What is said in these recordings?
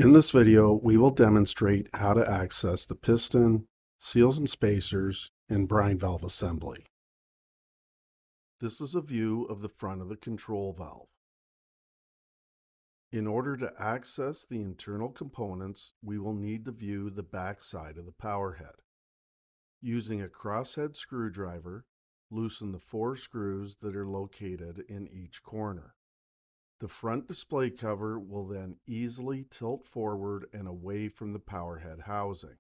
In this video, we will demonstrate how to access the piston, seals and spacers, and brine valve assembly. This is a view of the front of the control valve. In order to access the internal components, we will need to view the back side of the power head. Using a crosshead screwdriver, loosen the 4 screws that are located in each corner. The front display cover will then easily tilt forward and away from the power head housing.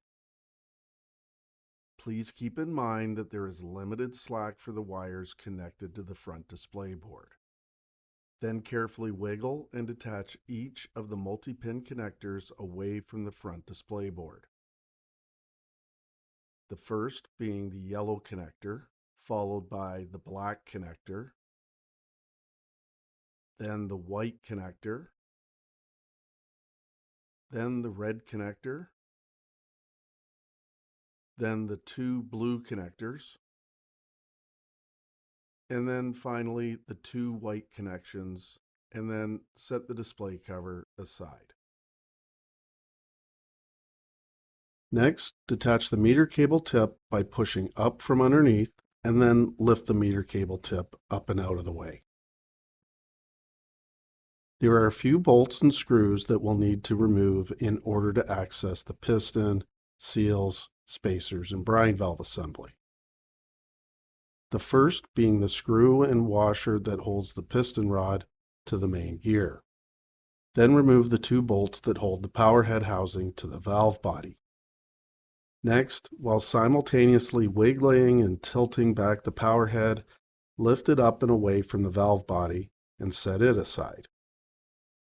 Please keep in mind that there is limited slack for the wires connected to the front display board. Then carefully wiggle and detach each of the multi-pin connectors away from the front display board. The first being the yellow connector, followed by the black connector, then the white connector, then the red connector, then the 2 blue connectors, and then finally the 2 white connections, and then set the display cover aside. Next, detach the meter cable tip by pushing up from underneath, and then lift the meter cable tip up and out of the way. There are a few bolts and screws that we'll need to remove in order to access the piston, seals, spacers, and brine valve assembly. The first being the screw and washer that holds the piston rod to the main gear. Then remove the 2 bolts that hold the power head housing to the valve body. Next, while simultaneously wiggling and tilting back the power head, lift it up and away from the valve body and set it aside.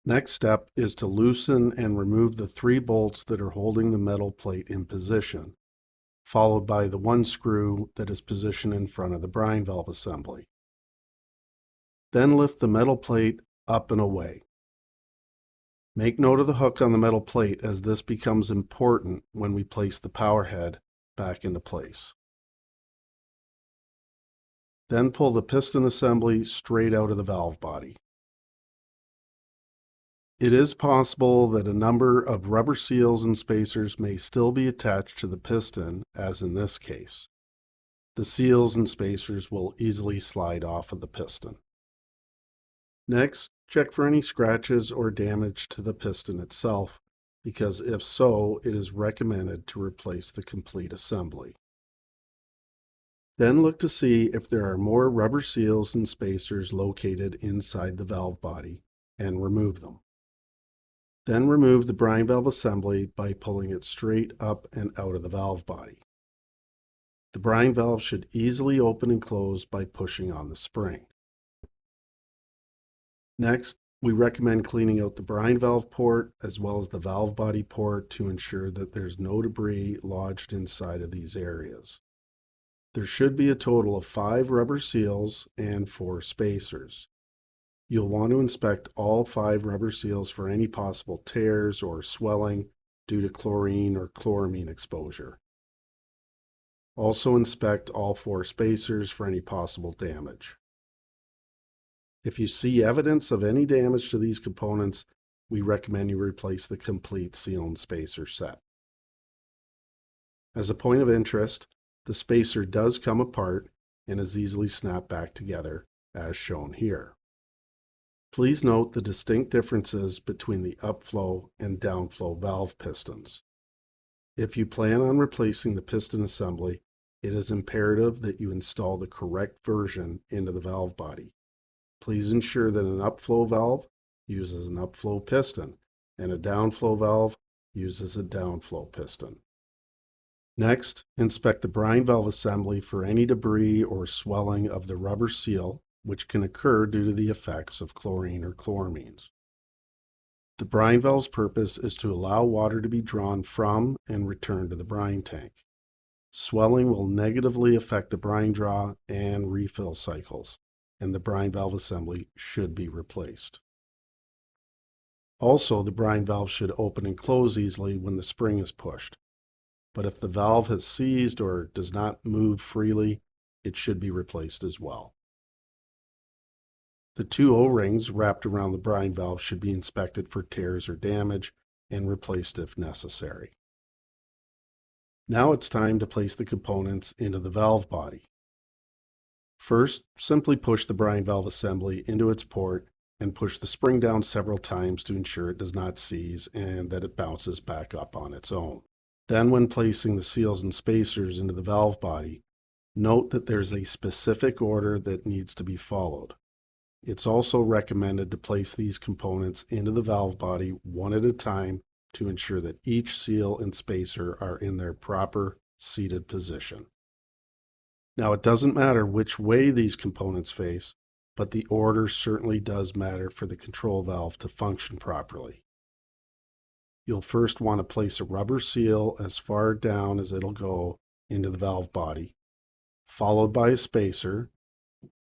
Next step is to loosen and remove the 3 bolts that are holding the metal plate in position, followed by the 1 screw that is positioned in front of the brine valve assembly. Then lift the metal plate up and away. Make note of the hook on the metal plate, as this becomes important when we place the power head back into place. Then pull the piston assembly straight out of the valve body. It is possible that a number of rubber seals and spacers may still be attached to the piston, as in this case. The seals and spacers will easily slide off of the piston. Next, check for any scratches or damage to the piston itself, because if so, it is recommended to replace the complete assembly. Then look to see if there are more rubber seals and spacers located inside the valve body, and remove them. Then remove the brine valve assembly by pulling it straight up and out of the valve body. The brine valve should easily open and close by pushing on the spring. Next, we recommend cleaning out the brine valve port as well as the valve body port to ensure that there's no debris lodged inside of these areas. There should be a total of 5 rubber seals and 4 spacers. You'll want to inspect all 5 rubber seals for any possible tears or swelling due to chlorine or chloramine exposure. Also inspect all 4 spacers for any possible damage. If you see evidence of any damage to these components, we recommend you replace the complete seal and spacer set. As a point of interest, the spacer does come apart and is easily snapped back together, as shown here. Please note the distinct differences between the upflow and downflow valve pistons. If you plan on replacing the piston assembly, it is imperative that you install the correct version into the valve body. Please ensure that an upflow valve uses an upflow piston and a downflow valve uses a downflow piston. Next, inspect the brine valve assembly for any debris or swelling of the rubber seal, which can occur due to the effects of chlorine or chloramines. The brine valve's purpose is to allow water to be drawn from and returned to the brine tank. Swelling will negatively affect the brine draw and refill cycles, and the brine valve assembly should be replaced. Also, the brine valve should open and close easily when the spring is pushed, but if the valve has seized or does not move freely, it should be replaced as well. The 2 O-rings wrapped around the brine valve should be inspected for tears or damage, and replaced if necessary. Now it's time to place the components into the valve body. First, simply push the brine valve assembly into its port and push the spring down several times to ensure it does not seize and that it bounces back up on its own. Then when placing the seals and spacers into the valve body, note that there's a specific order that needs to be followed. It's also recommended to place these components into the valve body one at a time to ensure that each seal and spacer are in their proper seated position. Now, it doesn't matter which way these components face, but the order certainly does matter for the control valve to function properly. You'll first want to place a rubber seal as far down as it'll go into the valve body, followed by a spacer,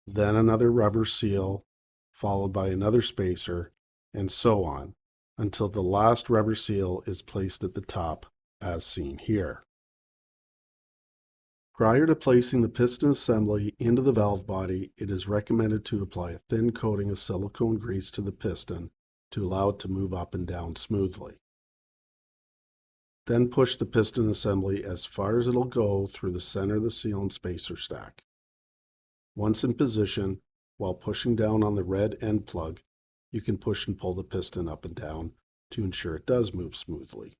then another rubber seal, followed by another spacer, and so on, until the last rubber seal is placed at the top, as seen here. Prior to placing the piston assembly into the valve body, it is recommended to apply a thin coating of silicone grease to the piston to allow it to move up and down smoothly. Then push the piston assembly as far as it'll go through the center of the seal and spacer stack. Once in position, while pushing down on the red end plug, you can push and pull the piston up and down to ensure it does move smoothly.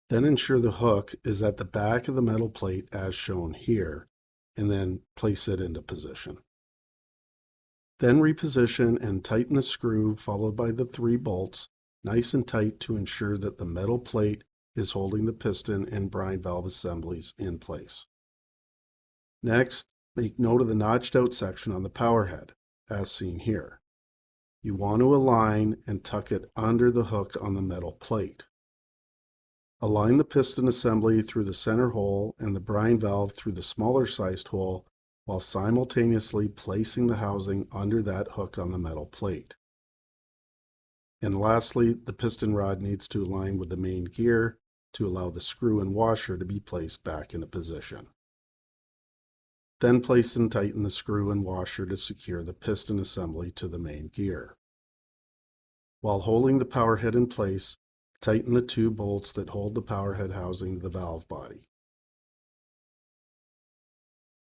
Then ensure the hook is at the back of the metal plate as shown here, and then place it into position. Then reposition and tighten the screw followed by the 3 bolts nice and tight to ensure that the metal plate is holding the piston and brine valve assemblies in place. Next, make note of the notched out section on the power head, as seen here. You want to align and tuck it under the hook on the metal plate. Align the piston assembly through the center hole and the brine valve through the smaller sized hole while simultaneously placing the housing under that hook on the metal plate. And lastly, the piston rod needs to align with the main gear to allow the screw and washer to be placed back into position. Then place and tighten the screw and washer to secure the piston assembly to the main gear. While holding the power head in place, tighten the 2 bolts that hold the power head housing to the valve body.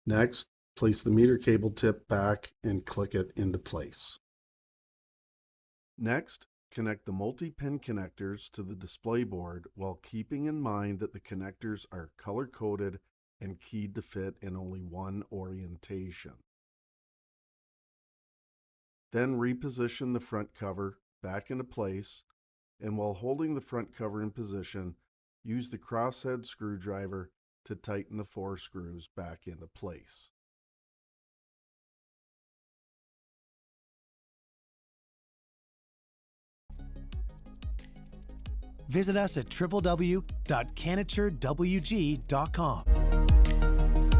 Next, place the meter cable tip back and click it into place. Next, connect the multi-pin connectors to the display board while keeping in mind that the connectors are color-coded and keyed to fit in only one orientation. Then reposition the front cover back into place, and while holding the front cover in position, use the crosshead screwdriver to tighten the 4 screws back into place. Visit us at www.canaturewg.com.